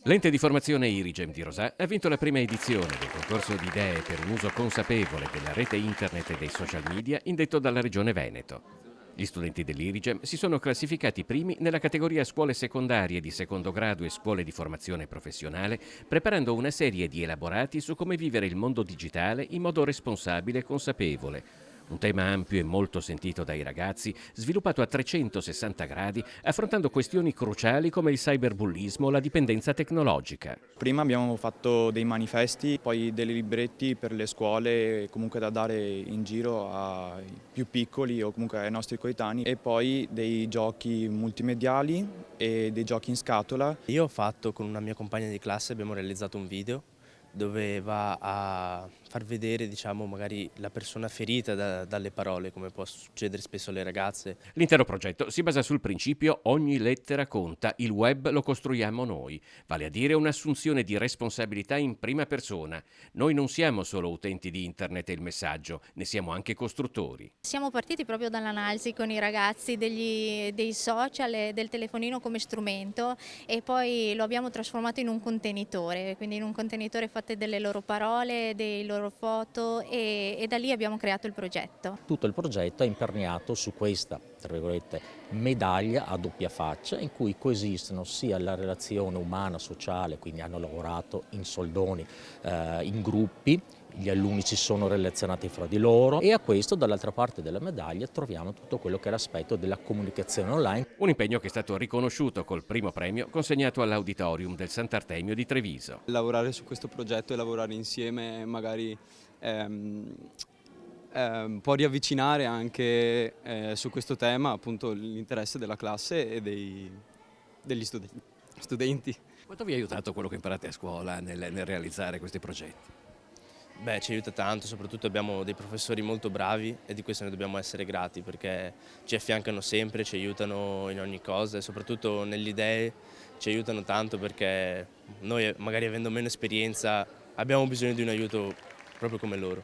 L'ente di formazione Irigem di Rosà ha vinto la prima edizione del concorso di idee per un uso consapevole della rete internet e dei social media indetto dalla Regione Veneto. Gli studenti dell'Irigem si sono classificati primi nella categoria scuole secondarie di secondo grado e scuole di formazione professionale, preparando una serie di elaborati su come vivere il mondo digitale in modo responsabile e consapevole. Un tema ampio e molto sentito dai ragazzi, sviluppato a 360 gradi, affrontando questioni cruciali come il cyberbullismo o la dipendenza tecnologica. Prima abbiamo fatto dei manifesti, poi dei libretti per le scuole comunque da dare in giro ai più piccoli o comunque ai nostri coetanei e poi dei giochi multimediali e dei giochi in scatola. Io ho fatto con una mia compagna di classe, abbiamo realizzato un video dove va a far vedere, diciamo, magari la persona ferita dalle parole, come può succedere spesso alle ragazze. L'intero progetto si basa sul principio ogni lettera conta, il web lo costruiamo noi, vale a dire un'assunzione di responsabilità in prima persona. Noi non siamo solo utenti di internet e il messaggio, ne siamo anche costruttori. Siamo partiti proprio dall'analisi con i ragazzi dei social e del telefonino come strumento e poi lo abbiamo trasformato in un contenitore, quindi in un contenitore fatte delle loro parole, dei loro foto e da lì abbiamo creato il progetto. Tutto il progetto è imperniato su questa, tra virgolette, medaglia a doppia faccia in cui coesistono sia la relazione umana, sociale, quindi hanno lavorato in soldoni, in gruppi, gli alunni si sono relazionati fra di loro e a questo dall'altra parte della medaglia troviamo tutto quello che è l'aspetto della comunicazione online. Un impegno che è stato riconosciuto col primo premio consegnato all'Auditorium del Sant'Artemio di Treviso. Lavorare su questo progetto e lavorare insieme magari può riavvicinare anche su questo tema appunto l'interesse della classe e degli studenti. Quanto vi ha aiutato quello che imparate a scuola nel realizzare questi progetti? Beh, ci aiuta tanto, soprattutto abbiamo dei professori molto bravi e di questo ne dobbiamo essere grati perché ci affiancano sempre, ci aiutano in ogni cosa e soprattutto nelle idee ci aiutano tanto perché noi magari avendo meno esperienza abbiamo bisogno di un aiuto proprio come loro.